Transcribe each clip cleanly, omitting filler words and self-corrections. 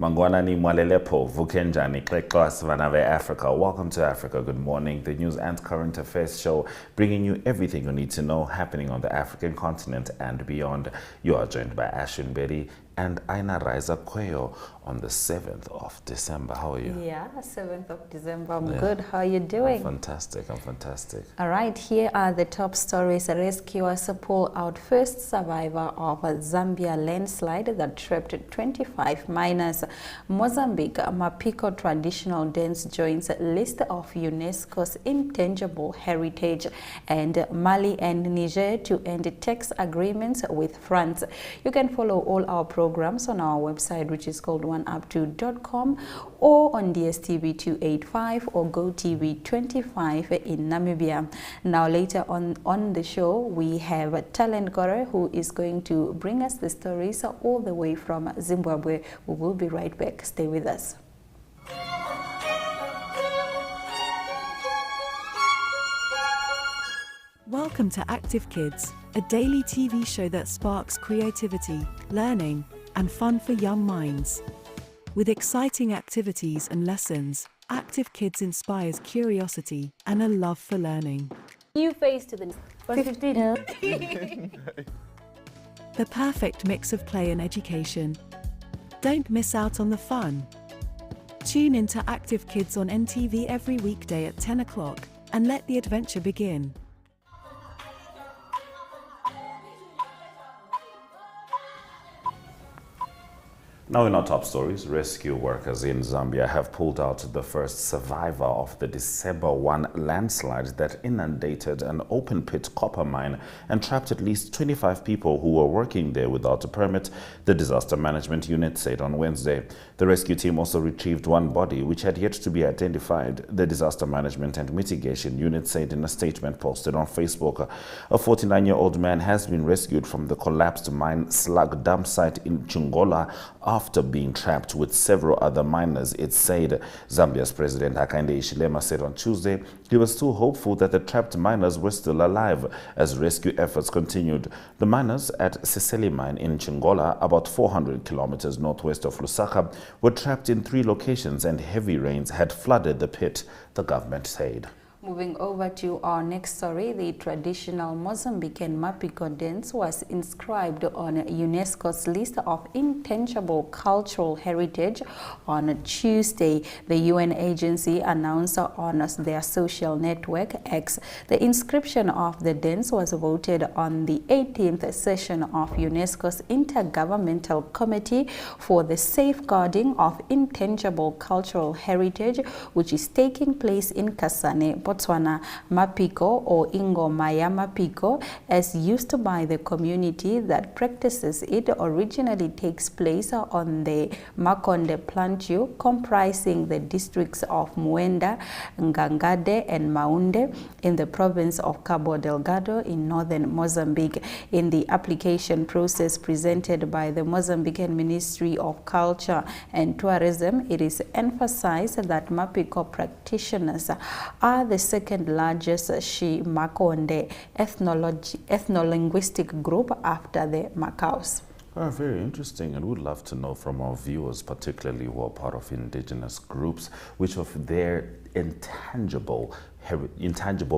Mangwanani Mwalelepo, Vukenjani, Kleklas Vanave Africa. Welcome to Africa. Good morning. The news and current affairs show, bringing you everything you need to know happening on the African continent and beyond. You are joined by Ashwin Bedi and Aina Raiza Kweyo on the 7th of December. How are you? Yeah, 7th of December. I'm good. How are you doing? I'm fantastic. All right, here are the top stories. Rescuers pull out first survivor of a Zambia landslide that trapped 25 miners. Mozambique, Mapiko traditional dance joins list of Unesco's intangible heritage. And Mali and Niger to end tax agreements with France. You can follow all our programs on our website, which is called oneup2.com, or on DSTV 285 or GoTV 25 in Namibia. Now later on the show, we have Talent Gore, who is going to bring us the stories all the way from Zimbabwe. We will be right back. Stay with us. Welcome to Active Kids, a daily TV show that sparks creativity, learning, and fun for young minds. With exciting activities and lessons, Active Kids inspires curiosity and a love for learning. New face to the 15. The perfect mix of play and education. Don't miss out on the fun. Tune in to Active Kids on NTV every weekday at 10 o'clock and let the adventure begin. Now in our top stories, rescue workers in Zambia have pulled out the first survivor of the December 1 landslide that inundated an open-pit copper mine and trapped at least 25 people who were working there without a permit, the Disaster Management Unit said on Wednesday. The rescue team also retrieved one body which had yet to be identified, the Disaster Management and Mitigation Unit said in a statement posted on Facebook. A 49-year-old man has been rescued from the collapsed mine slag dump site in Chungola after being trapped with several other miners, it said. Zambia's President Hakainde Hichilema said on Tuesday he was still hopeful that the trapped miners were still alive as rescue efforts continued. The miners at Siseli mine in Chingola, about 400 kilometers northwest of Lusaka, were trapped in 3 locations and heavy rains had flooded the pit, the government said. Moving over to our next story, the traditional Mozambican Mapiko dance was inscribed on UNESCO's list of intangible cultural heritage on Tuesday, the UN agency announced on their social network X. The inscription of the dance was voted on the 18th session of UNESCO's Intergovernmental Committee for the Safeguarding of Intangible Cultural Heritage, which is taking place in Kasane, Botswana. Mapiko, or Ingoma ya Mapiko, as used by the community that practices it, originally takes place on the Makonde Plateau, comprising the districts of Muenda, Ngangade, and Maunde in the province of Cabo Delgado in northern Mozambique. In the application process presented by the Mozambican Ministry of Culture and Tourism, it is emphasized that Mapiko practitioners are the second largest Makonde ethno-linguistic group after the Macaus. Very interesting, and we'd love to know from our viewers, particularly who are part of indigenous groups, which of their intangible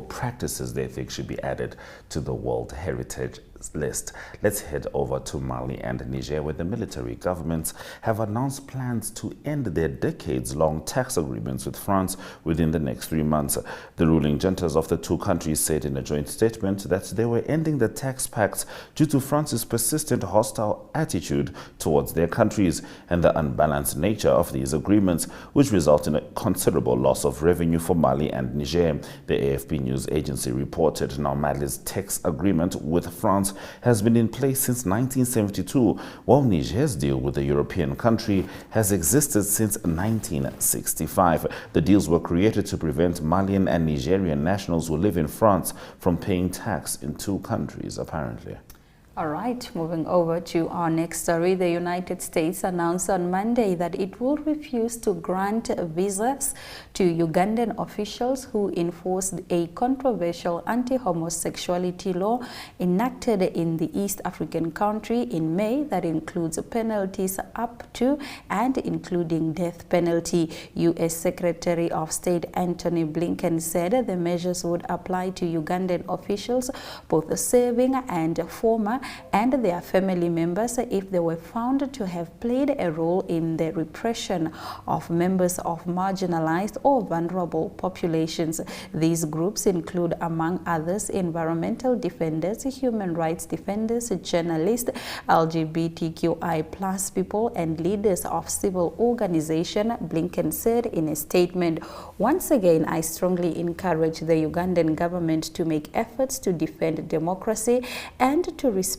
practices they think should be added to the World Heritage list. Let's head over to Mali and Niger, where the military governments have announced plans to end their decades-long tax agreements with France within the next 3 months. The ruling juntas of the two countries said in a joint statement that they were ending the tax pacts due to France's persistent hostile attitude towards their countries and the unbalanced nature of these agreements, which result in a considerable loss of revenue for Mali and Niger. The AFP news agency reported. Now Mali's tax agreement with France has been in place since 1972, while Niger's deal with the European country has existed since 1965. The deals were created to prevent Malian and Nigerian nationals who live in France from paying tax in two countries, apparently. All right, moving over to our next story. The United States announced on Monday that it will refuse to grant visas to Ugandan officials who enforced a controversial anti-homosexuality law enacted in the East African country in May that includes penalties up to and including death penalty. U.S. Secretary of State Antony Blinken said the measures would apply to Ugandan officials, both serving and former, and their family members if they were found to have played a role in the repression of members of marginalized or vulnerable populations. These groups include, among others, environmental defenders, human rights defenders, journalists, LGBTQI+ people, and leaders of civil organizations, Blinken said in a statement. Once again, I strongly encourage the Ugandan government to make efforts to defend democracy and to respect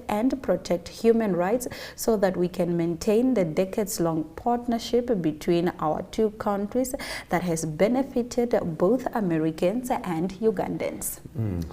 and protect human rights so that we can maintain the decades-long partnership between our two countries that has benefited both Americans and Ugandans.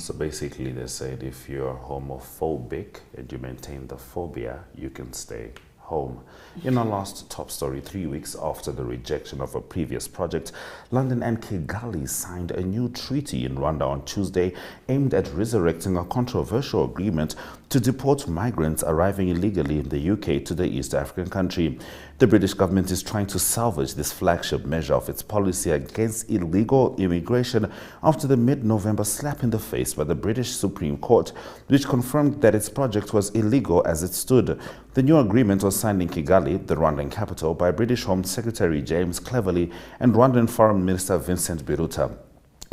So basically they said if you're homophobic and you maintain the phobia, you can stay home. In our last top story, 3 weeks after the rejection of a previous project, London and Kigali signed a new treaty in Rwanda on Tuesday aimed at resurrecting a controversial agreement to deport migrants arriving illegally in the UK to the East African country. The British government is trying to salvage this flagship measure of its policy against illegal immigration after the mid-November slap in the face by the British Supreme Court, which confirmed that its project was illegal as it stood. The new agreement was signed in Kigali, the Rwandan capital, by British Home Secretary James Cleverly and Rwandan Foreign Minister Vincent Biruta.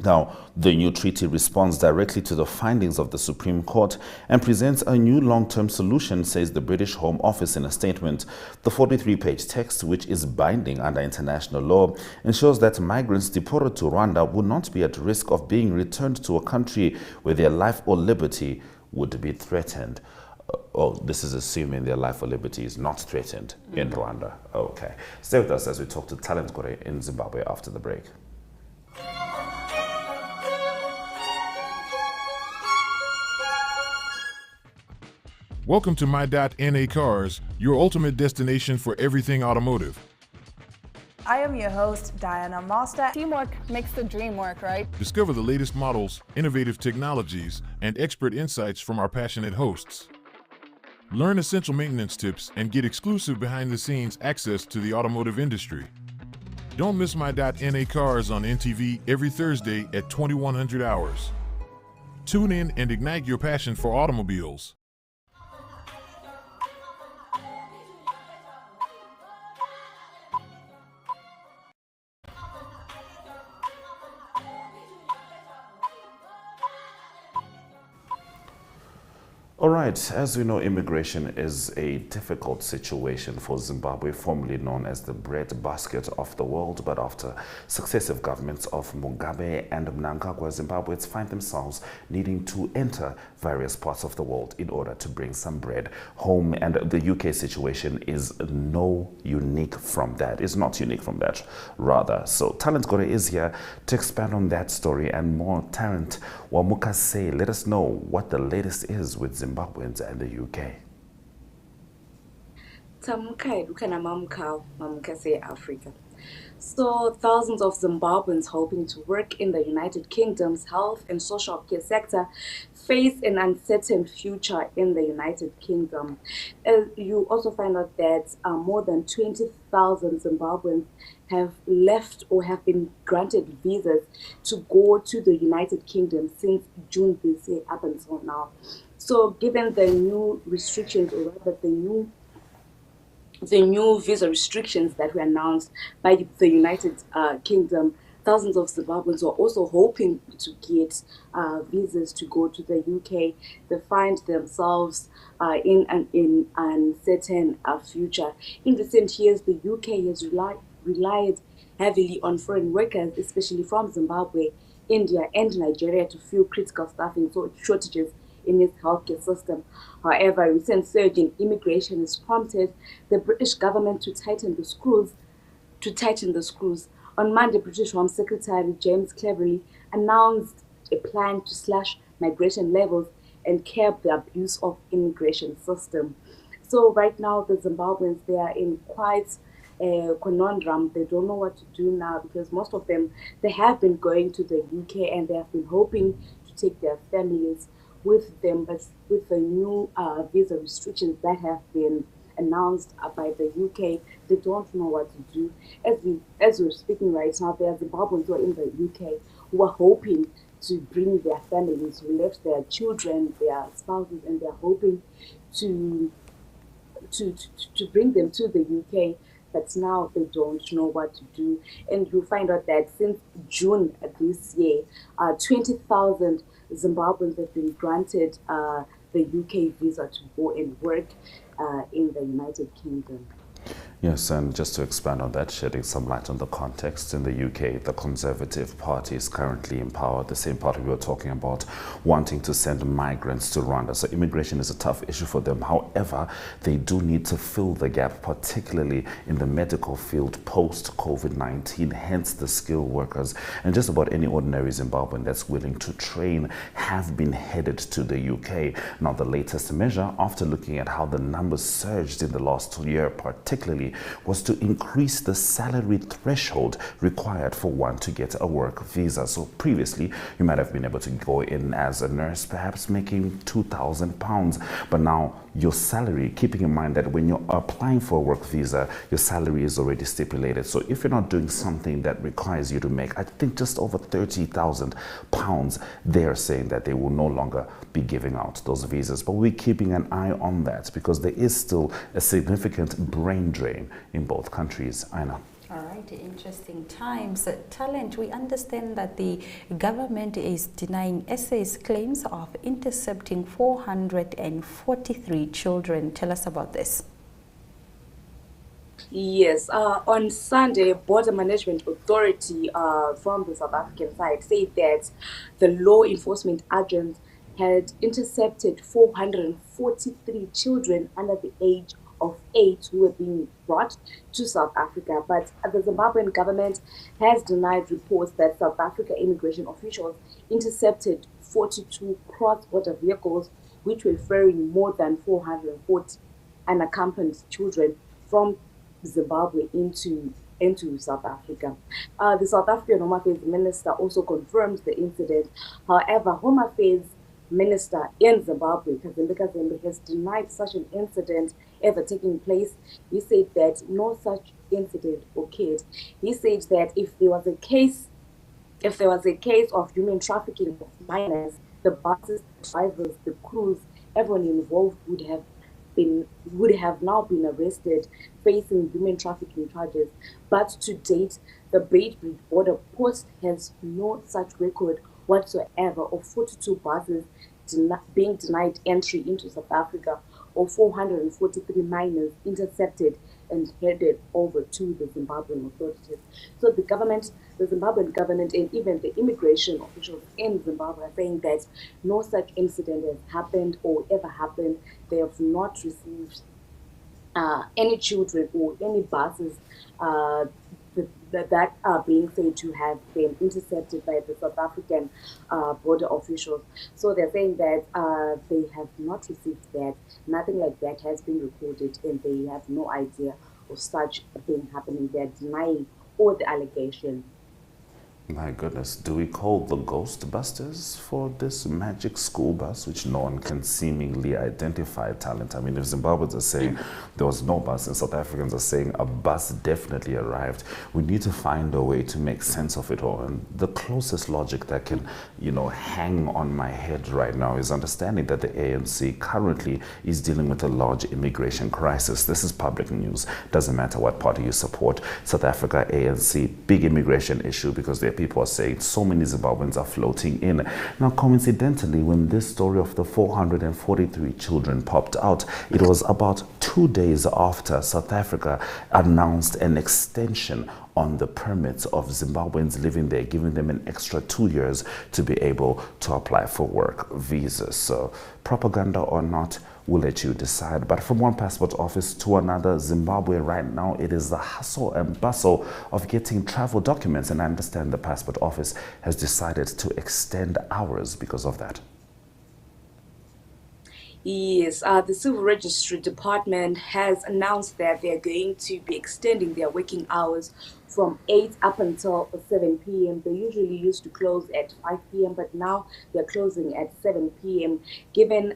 Now, the new treaty responds directly to the findings of the Supreme Court and presents a new long-term solution, says the British Home Office in a statement. The 43-page text, which is binding under international law, ensures that migrants deported to Rwanda would not be at risk of being returned to a country where their life or liberty would be threatened. Oh, this is assuming their life or liberty is not threatened in Rwanda. Okay. Stay with us as we talk to Talent Gore in Zimbabwe after the break. Welcome to My.NA Cars, your ultimate destination for everything automotive. I am your host, Diana Master. Teamwork makes the dream work, right? Discover the latest models, innovative technologies, and expert insights from our passionate hosts. Learn essential maintenance tips and get exclusive behind-the-scenes access to the automotive industry. Don't miss My.NA Cars on NTV every Thursday at 2100 hours. Tune in and ignite your passion for automobiles. All right, as we know, immigration is a difficult situation for Zimbabwe, formerly known as the breadbasket of the world. But after successive governments of Mugabe and Mnangagwa, Zimbabweans find themselves needing to enter various parts of the world in order to bring some bread home. And the UK situation is unique from that. It's not unique from that, rather. So Talent Gore is here to expand on that story and more. Talent Wamukase, let us know what the latest is with Zimbabweans and the UK. Africa. So thousands of Zimbabweans hoping to work in the United Kingdom's health and social care sector face an uncertain future in the United Kingdom. You also find out that more than 20,000 Zimbabweans have left or have been granted visas to go to the United Kingdom since June this year up until now. So given the new restrictions, or rather the new visa restrictions that were announced by the United Kingdom, thousands of Zimbabweans were also hoping to get visas to go to the UK. They find themselves in an uncertain future. In recent years, the UK has relied heavily on foreign workers, especially from Zimbabwe, India, and Nigeria, to fill critical staffing shortages in its healthcare system. However, a recent surge in immigration has prompted the British government to tighten the screws. On Monday, British Home Secretary James Cleverly announced a plan to slash migration levels and curb the abuse of immigration system. So right now, the Zimbabweans, they are in quite a conundrum. They don't know what to do now because most of them, they have been going to the UK and they have been hoping to take their families with them, but with the new visa restrictions that have been announced by the UK, they don't know what to do. As we're speaking right now, there are Zimbabweans who are in the UK who are hoping to bring their families, who left their children, their spouses, and they're hoping to bring them to the UK, but now they don't know what to do. And you find out that since June this year, 20,000 Zimbabweans have been granted the UK visa to go and work in the United Kingdom. Yes, and just to expand on that, shedding some light on the context, in the UK, the Conservative Party is currently in power, the same party we were talking about, wanting to send migrants to Rwanda. So immigration is a tough issue for them. However, they do need to fill the gap, particularly in the medical field post-COVID-19, hence the skilled workers. And just about any ordinary Zimbabwean that's willing to train have been headed to the UK. Now, the latest measure, after looking at how the numbers surged in the last year, particularly, was to increase the salary threshold required for one to get a work visa. So previously, you might have been able to go in as a nurse, perhaps making £2,000, but now your salary, keeping in mind that when you're applying for a work visa, your salary is already stipulated. So if you're not doing something that requires you to make, I think, just over £30,000, they're saying that they will no longer be giving out those visas. But we're keeping an eye on that because there is still a significant brain drain in both countries. Aina. All right, interesting times. Talent, we understand that the government is denying SA's claims of intercepting 443 children. Tell us about this. Yes, on Sunday, Border Management Authority from the South African side said that the law enforcement agents had intercepted 443 children under the age of 8 who were being brought to South Africa. But the Zimbabwean government has denied reports that South Africa immigration officials intercepted 42 cross-border vehicles which were ferrying more than 440 unaccompanied children from Zimbabwe into South Africa. The South African Home Affairs Minister also confirmed the incident. However, Home Affairs Minister in Zimbabwe, Kazembe, has denied such an incident ever taking place. He said that no such incident occurred. He said that if there was a case of human trafficking of minors, the buses, the drivers, the crews, everyone involved would have now been arrested, facing human trafficking charges. But to date, the Beitbridge border post has no such record whatsoever of 42 buses being denied entry into South Africa, or 443 minors intercepted and headed over to the Zimbabwean authorities. So the Zimbabwean government, and even the immigration officials in Zimbabwe are saying that no such incident has happened or ever happened. They have not received any children or any buses that are being said to have been intercepted by the South African border officials. So they're saying that they have not received that. Nothing like that has been recorded, and they have no idea of such a thing happening. They're denying all the allegations. My goodness, do we call the Ghostbusters for this magic school bus, which no one can seemingly identify? Talent. I mean, if Zimbabweans are saying there was no bus and South Africans are saying a bus definitely arrived, we need to find a way to make sense of it all. And the closest logic that can, hang on my head right now is understanding that the ANC currently is dealing with a large immigration crisis. This is public news. Doesn't matter what party you support. South Africa, ANC, big immigration issue because they're people are saying so many Zimbabweans are floating in. Now, coincidentally, when this story of the 443 children popped out, it was about 2 days after South Africa announced an extension on the permits of Zimbabweans living there, giving them an extra 2 years to be able to apply for work visas. So, propaganda or not, we'll let you decide. But from one passport office to another, Zimbabwe right now, it is the hustle and bustle of getting travel documents. And I understand the passport office has decided to extend hours because of that. Yes, the Civil Registry Department has announced that they're going to be extending their working hours from 8 up until 7 p.m. They usually used to close at 5 p.m., but now they're closing at 7 p.m. Given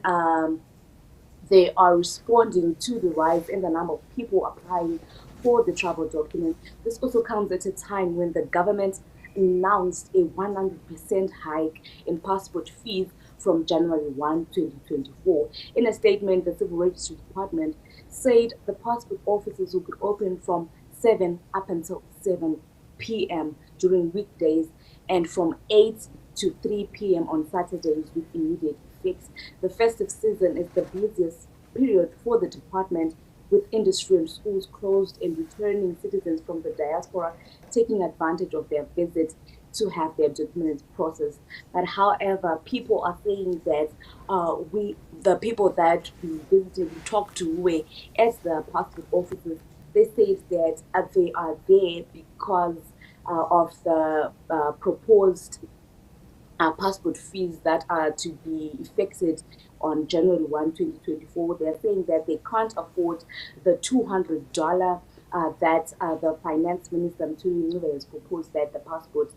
they are responding to the rise in the number of people applying for the travel document. This also comes at a time when the government announced a 100% hike in passport fees from January 1, 2024. In a statement, the Civil Registry Department said the passport offices will be open from 7 up until 7 p.m. during weekdays and from 8 to 3 p.m. on Saturdays with immediate effects. The festive season is the busiest period for the department, with industry and schools closed and returning citizens from the diaspora taking advantage of their visit to have their documents processed. But however, people are saying that the people that we visited, we talked to, were at the passport offices, they said that they are there because of the proposed passport fees that are to be effected on January 1, 2024. They're saying that they can't afford the $200 that the finance minister has proposed that the passports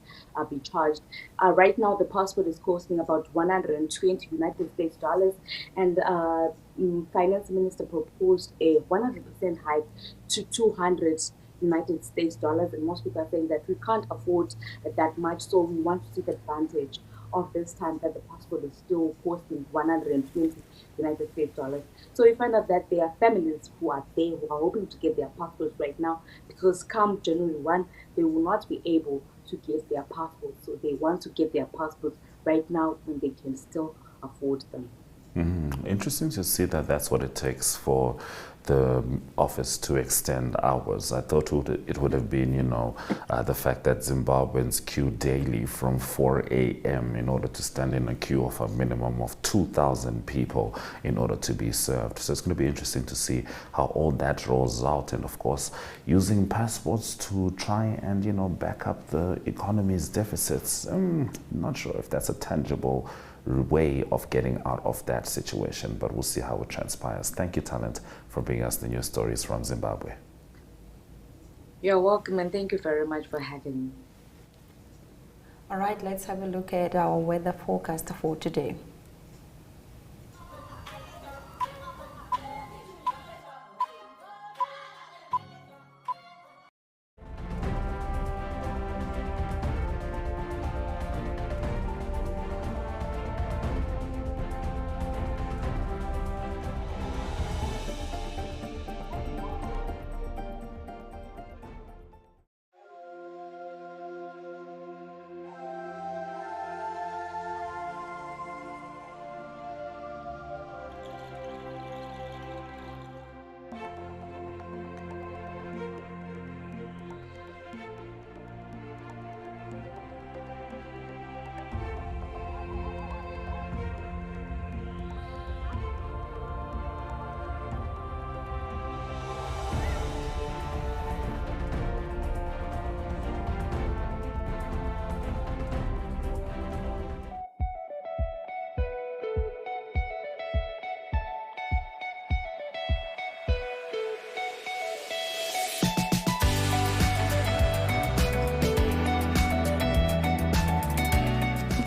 be charged. Right now, the passport is costing about 120 United States dollars, and finance minister proposed a 100% hike to 200 United States dollars, and most people are saying that we can't afford that much, so we want to take advantage of this time that the passport is still costing 120 United States dollars. So we find out that there are families who are there who are hoping to get their passports right now, because come January 1, they will not be able to get their passports. So they want to get their passports right now when they can still afford them. Interesting to see that that's what it takes for the office to extend hours. I thought it would have been, the fact that Zimbabweans queue daily from 4 a.m. in order to stand in a queue of a minimum of 2,000 people in order to be served. So it's going to be interesting to see how all that rolls out, and of course using passports to try and back up the economy's deficits. Not sure if that's a tangible way of getting out of that situation, but we'll see how it transpires. Thank you, Talent, for bringing us the news stories from Zimbabwe. You're welcome, and thank you very much for having me. All right, let's have a look at our weather forecast for today.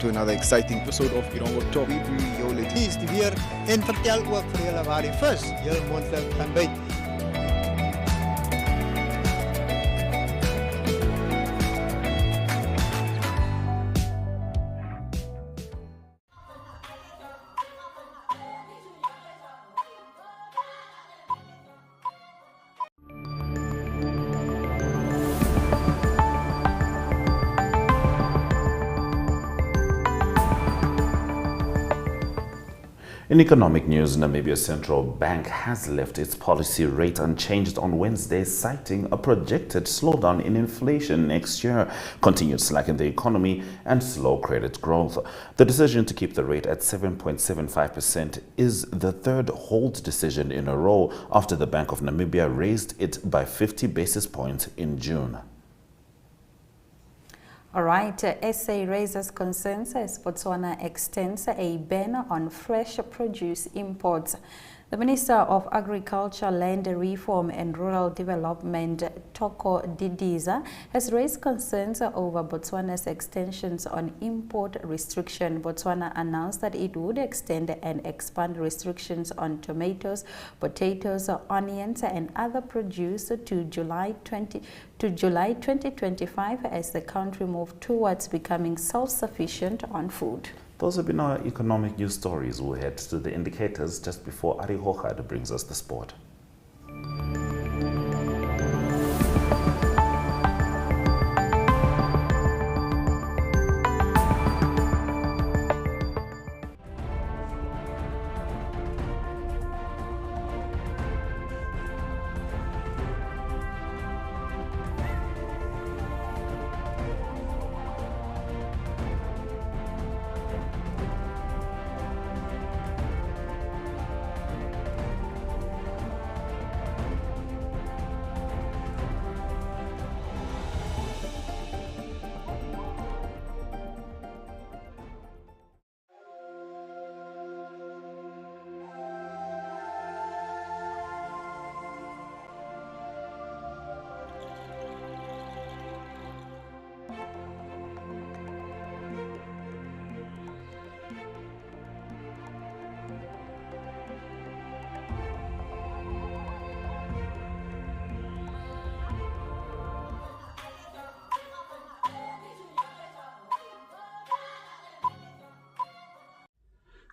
To another exciting episode of Irongo Talk. Hier is die weer en vertel ook vir julle waar die vis heel moontlik kan byt. In economic news, Namibia's central bank has left its policy rate unchanged on Wednesday, citing a projected slowdown in inflation next year, continued slack in the economy, and slow credit growth. The decision to keep the rate at 7.75% is the third hold decision in a row after the Bank of Namibia raised it by 50 basis points in June. All right, SA raises concerns as Botswana extends a ban on fresh produce imports. The Minister of Agriculture, Land Reform and Rural Development, Toko Didiza, has raised concerns over Botswana's extensions on import restriction. Botswana announced that it would extend and expand restrictions on tomatoes, potatoes, onions, and other produce to July 2025 as the country moved towards becoming self-sufficient on food. Those have been our economic news stories. We'll head to the indicators just before Ari Hochad brings us the sport.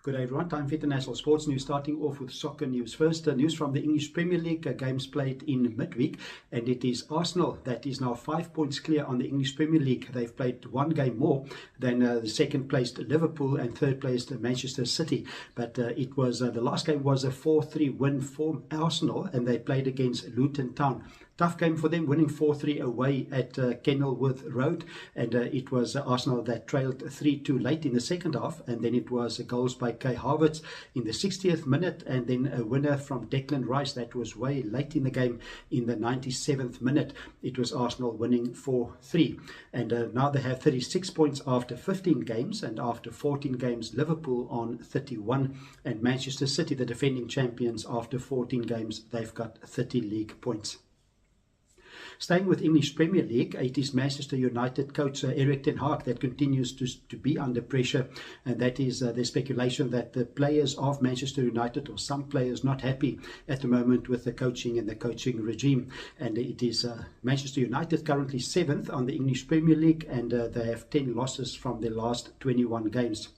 Good day everyone, time for international sports news, starting off with soccer news. First, news from the English Premier League, games played in midweek, and it is Arsenal that is now 5 points clear on the English Premier League. They've played one game more than the second placed Liverpool and third placed Manchester City, but it was the last game was a 4-3 win for Arsenal, and they played against Luton Town. Tough game for them, winning 4-3 away at Kenilworth Road, and it was Arsenal that trailed 3-2 late in the second half, and then it was goals by Kai Havertz in the 60th minute, and then a winner from Declan Rice that was way late in the game in the 97th minute. It was Arsenal winning 4-3, and now they have 36 points after 15 games, and after 14 games Liverpool on 31, and Manchester City, the defending champions, after 14 games they've got 30 league points. Staying with English Premier League, it is Manchester United coach Erik ten Hag that continues to be under pressure, and that is the speculation that the players of Manchester United, or some players, not happy at the moment with the coaching and the coaching regime. And it is Manchester United currently 7th on the English Premier League, and they have 10 losses from their last 21 games.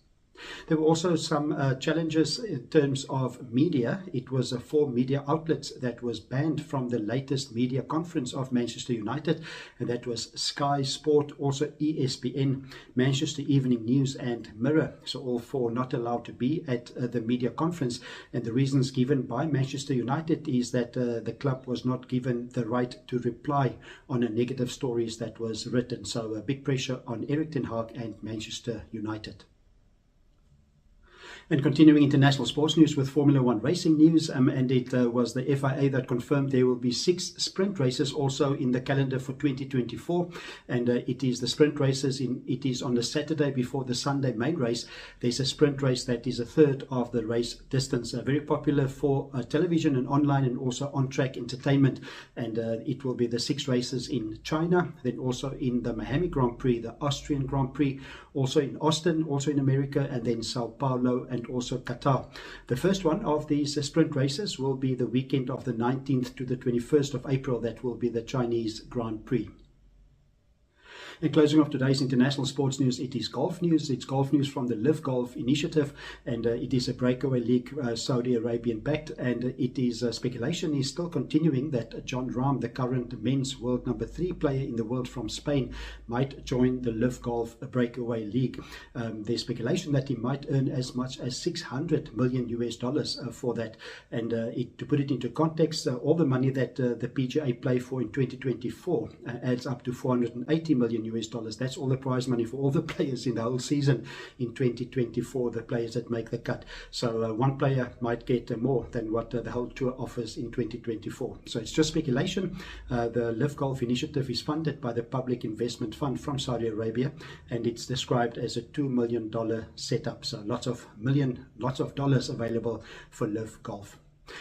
There were also some challenges in terms of media. It was 4 media outlets that was banned from the latest media conference of Manchester United, and that was Sky Sport, also ESPN, Manchester Evening News and Mirror. So all 4 not allowed to be at the media conference, and the reasons given by Manchester United is that the club was not given the right to reply on a negative stories that was written. So a big pressure on Erik ten Hag and Manchester United. And continuing international sports news with Formula 1 racing news, and it was the FIA that confirmed there will be 6 sprint races also in the calendar for 2024, and it is the sprint races it is on the Saturday before the Sunday main race. There's a sprint race that is a third of the race distance, very popular for television and online, and also on-track entertainment, and it will be the 6 races in China, then also in the Miami Grand Prix, the Austrian Grand Prix, also in Austin, also in America, and then Sao Paulo and also Qatar. The first one of these sprint races will be the weekend of the 19th to the 21st of April. That will be the Chinese Grand Prix. And closing off today's international sports news, it is golf news. It's golf news from the Live Golf Initiative, and it is a breakaway league, Saudi Arabian backed, and it is speculation is still continuing that John Rahm, the current men's world number 3 player in the world from Spain, might join the Live Golf breakaway league. There's speculation that he might earn as much as $600 million for that, and to put it into context, all the money that the PGA play for in 2024 adds up to $480 million US. That's all the prize money for all the players in the whole season in 2024, the players that make the cut. So one player might get more than what the whole tour offers in 2024. So it's just speculation. The Live Golf Initiative is funded by the Public Investment Fund from Saudi Arabia, and it's described as a $2 million setup. So lots of dollars available for Live Golf.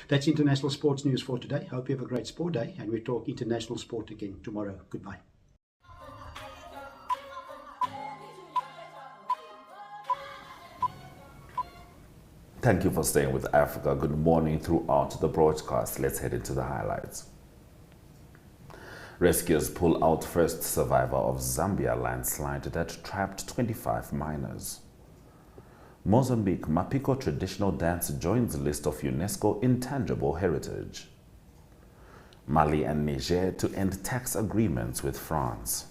That's international sports news for today. Hope you have a great sport day, and we talk international sport again tomorrow. Goodbye. Thank you for staying with Africa. Good morning throughout the broadcast. Let's head into the highlights. Rescuers pull out first survivor of Zambia landslide that trapped 25 miners. Mozambique Mapiko traditional dance joins list of UNESCO intangible heritage. Mali and Niger to end tax agreements with France.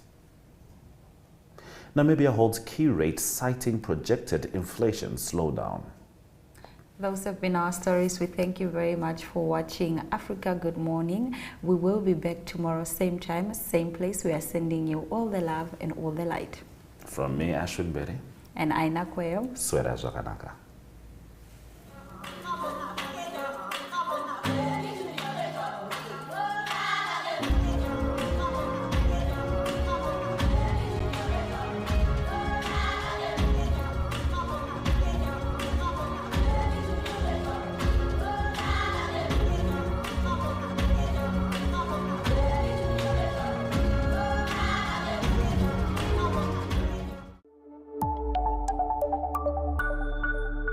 Namibia holds key rate citing projected inflation slowdown. Those have been our stories. We thank you very much for watching Africa Good Morning. We will be back tomorrow, same time, same place. We are sending you all the love and all the light. From me, Ashwin Berry. And Aina Kweo. Swera Jokanaka.